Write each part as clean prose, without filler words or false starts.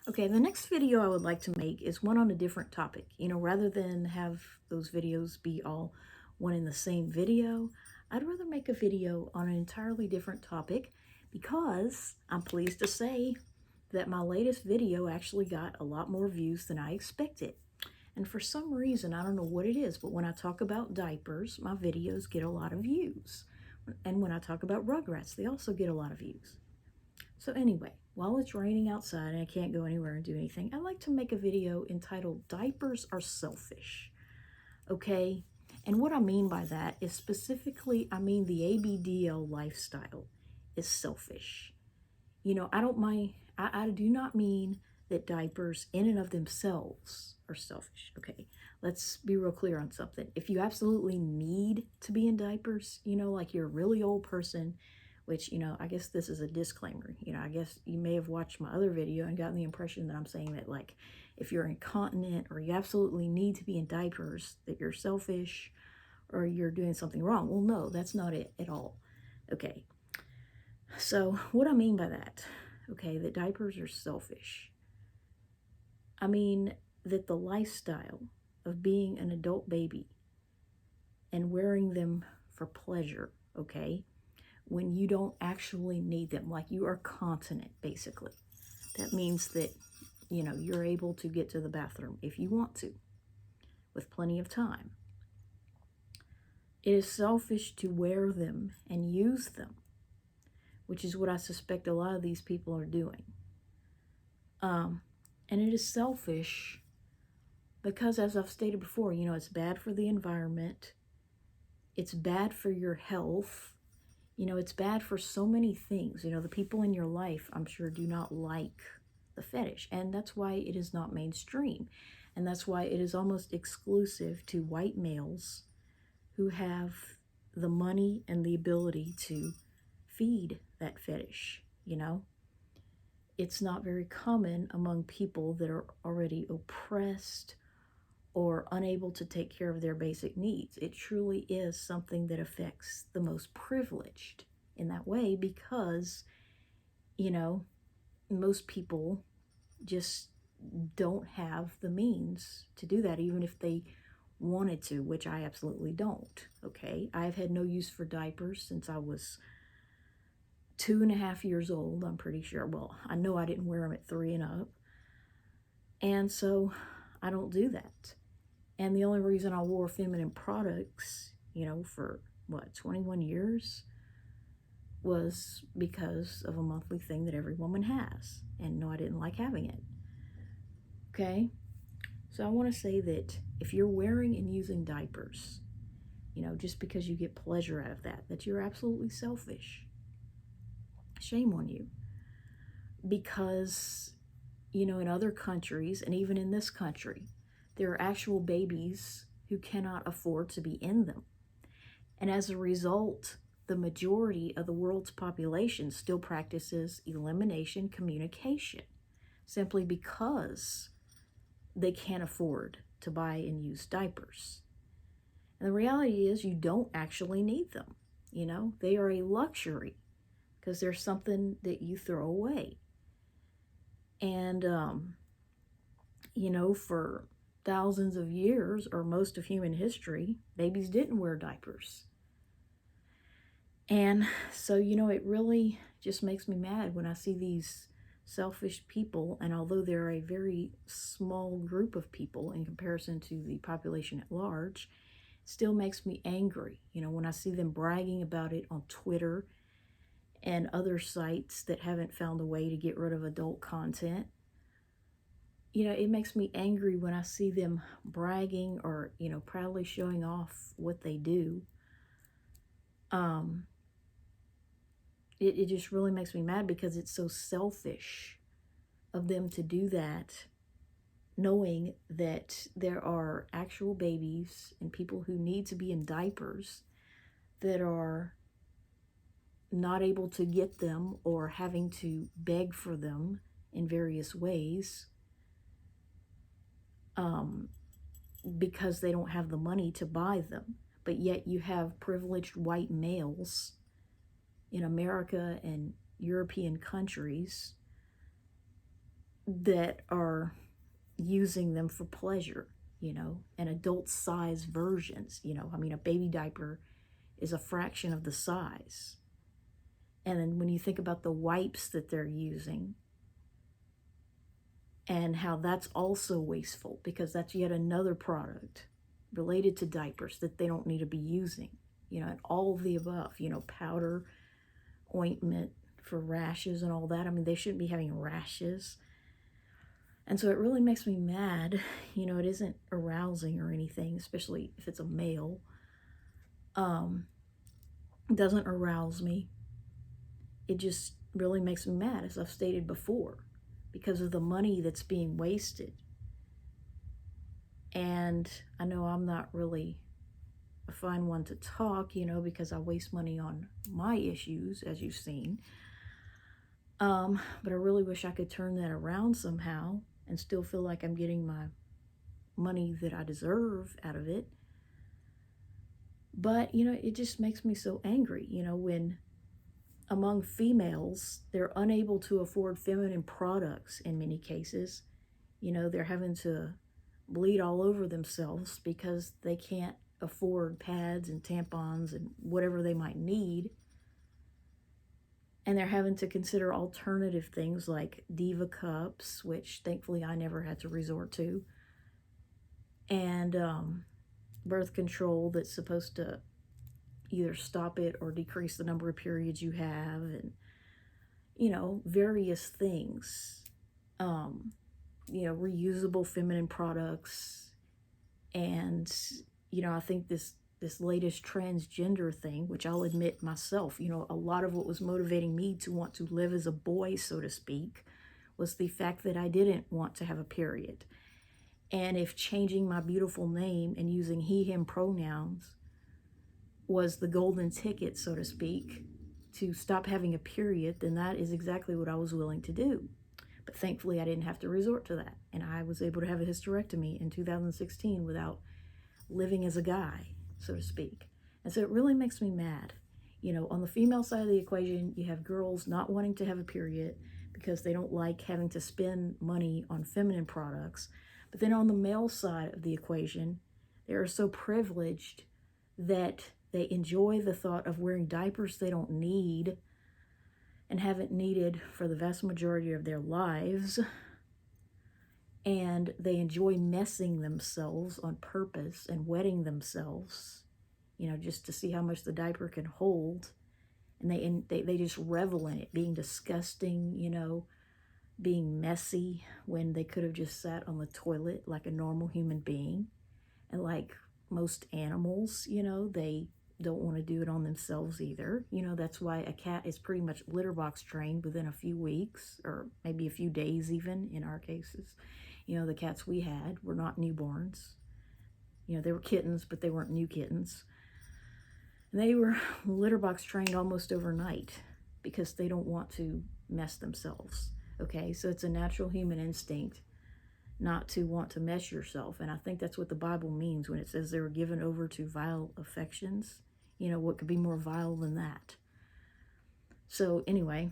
Okay, the next video I would like to make is one on a different topic. Rather than have those videos be all one in the same video, I'd rather make a video on an entirely different topic because I'm pleased to say that my latest video actually got a lot more views than I expected. And for some reason, I don't know what it is, but when I talk about diapers, my videos get a lot of views. And when I talk about Rugrats, they also get a lot of views. So anyway, while it's raining outside and I can't go anywhere and do anything, I'd like to make a video entitled Diapers Are Selfish. Okay? And what I mean by that is specifically, I mean the ABDL lifestyle is selfish. I don't mind, I do not mean that diapers in and of themselves are selfish. Okay, let's be real clear on something. If you absolutely need to be in diapers, like you're a really old person, which, I guess this is a disclaimer. I guess you may have watched my other video and gotten the impression that I'm saying that, like, if you're incontinent or you absolutely need to be in diapers, that you're selfish or you're doing something wrong. Well, no, that's not it at all. Okay, so what I mean by that, okay, that diapers are selfish. I mean that the lifestyle of being an adult baby and wearing them for pleasure, okay, when you don't actually need them, like you are continent, basically. That means that, you're able to get to the bathroom if you want to, with plenty of time. It is selfish to wear them and use them, which is what I suspect a lot of these people are doing. And it is selfish because, as I've stated before, it's bad for the environment. It's bad for your health. It's bad for so many things. The people in your life, I'm sure, do not like the fetish. And that's why it is not mainstream. And that's why it is almost exclusive to white males who have the money and the ability to feed that fetish, It's not very common among people that are already oppressed or unable to take care of their basic needs. It truly is something that affects the most privileged in that way because, most people just don't have the means to do that, even if they wanted to, which I absolutely don't, okay? I've had no use for diapers since I was 2.5 years old, I'm pretty sure. Well, I know I didn't wear them at 3 and up. And so I don't do that. And the only reason I wore feminine products, for 21 years was because of a monthly thing that every woman has. And no, I didn't like having it. Okay? So I want to say that if you're wearing and using diapers, just because you get pleasure out of that you're absolutely selfish. Shame on you. Because, in other countries, and even in this country, there are actual babies who cannot afford to be in them. And as a result, the majority of the world's population still practices elimination communication simply because they can't afford to buy and use diapers. And the reality is you don't actually need them. They are a luxury because they're something that you throw away. And, for thousands of years or most of human history, babies didn't wear diapers. And so, it really just makes me mad when I see these selfish people. And although they're a very small group of people in comparison to the population at large, it still makes me angry. When I see them bragging about it on Twitter and other sites that haven't found a way to get rid of adult content. It makes me angry when I see them bragging or, proudly showing off what they do. It just really makes me mad because it's so selfish of them to do that, knowing that there are actual babies and people who need to be in diapers that are not able to get them or having to beg for them in various ways because they don't have the money to buy them. But yet you have privileged white males in America and European countries that are using them for pleasure, and adult size versions, I mean, a baby diaper is a fraction of the size. And then when you think about the wipes that they're using and how that's also wasteful, because that's yet another product related to diapers that they don't need to be using, and all of the above, powder, ointment for rashes and all that. I mean, they shouldn't be having rashes. And so it really makes me mad. It isn't arousing or anything, especially if it's a male. It doesn't arouse me. It just really makes me mad, as I've stated before, because of the money that's being wasted. And I know I'm not really a fine one to talk, because I waste money on my issues, as you've seen. But I really wish I could turn that around somehow and still feel like I'm getting my money that I deserve out of it. But, it just makes me so angry, when among females, they're unable to afford feminine products in many cases. They're having to bleed all over themselves because they can't afford pads and tampons and whatever they might need. And they're having to consider alternative things like Diva cups, which thankfully I never had to resort to, and birth control that's supposed to either stop it or decrease the number of periods you have, and various things, reusable feminine products. And I think this latest transgender thing, which I'll admit myself, a lot of what was motivating me to want to live as a boy, so to speak, was the fact that I didn't want to have a period. And if changing my beautiful name and using he, him pronouns was the golden ticket, so to speak, to stop having a period, then that is exactly what I was willing to do. But thankfully, I didn't have to resort to that. And I was able to have a hysterectomy in 2016 without living as a guy, so to speak. And so it really makes me mad. On the female side of the equation, you have girls not wanting to have a period because they don't like having to spend money on feminine products. But then on the male side of the equation, they are so privileged that they enjoy the thought of wearing diapers they don't need and haven't needed for the vast majority of their lives. And they enjoy messing themselves on purpose and wetting themselves, just to see how much the diaper can hold. And they just revel in it, being disgusting, being messy, when they could have just sat on the toilet like a normal human being. And like most animals, they don't want to do it on themselves either. That's why a cat is pretty much litter box trained within a few weeks, or maybe a few days even in our cases. The cats we had were not newborns. They were kittens, but they weren't new kittens. And they were litter box trained almost overnight because they don't want to mess themselves. Okay, so it's a natural human instinct not to want to mess yourself. And I think that's what the Bible means when it says they were given over to vile affections. What could be more vile than that? So anyway,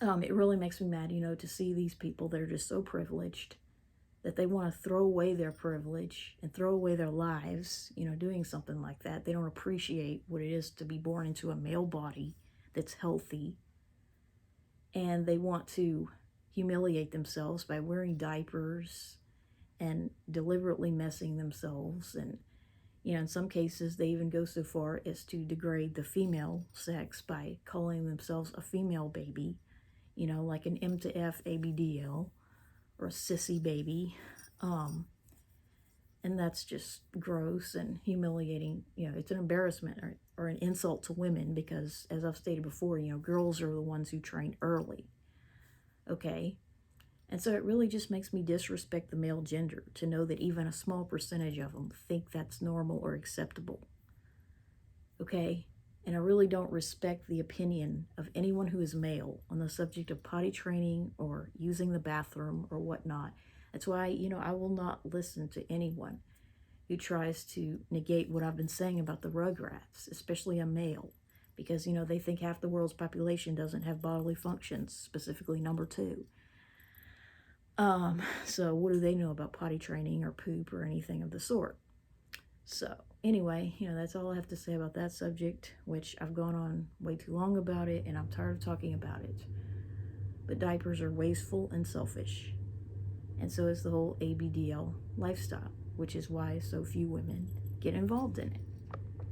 it really makes me mad, to see these people that are just so privileged that they want to throw away their privilege and throw away their lives, doing something like that. They don't appreciate what it is to be born into a male body that's healthy. And they want to humiliate themselves by wearing diapers and deliberately messing themselves. And, in some cases, they even go so far as to degrade the female sex by calling themselves a female baby, like an M to F ABDL or a sissy baby. And that's just gross and humiliating. It's an embarrassment or an insult to women because, as I've stated before, girls are the ones who train early. Okay? And so it really just makes me disrespect the male gender to know that even a small percentage of them think that's normal or acceptable. Okay? And I really don't respect the opinion of anyone who is male on the subject of potty training or using the bathroom or whatnot. That's why, I will not listen to anyone who tries to negate what I've been saying about the Rugrats, especially a male, because, they think half the world's population doesn't have bodily functions, specifically number 2. So what do they know about potty training or poop or anything of the sort? So anyway, that's all I have to say about that subject, which I've gone on way too long about it, and I'm tired of talking about it. But diapers are wasteful and selfish, and so is the whole ABDL lifestyle, which is why so few women get involved in it.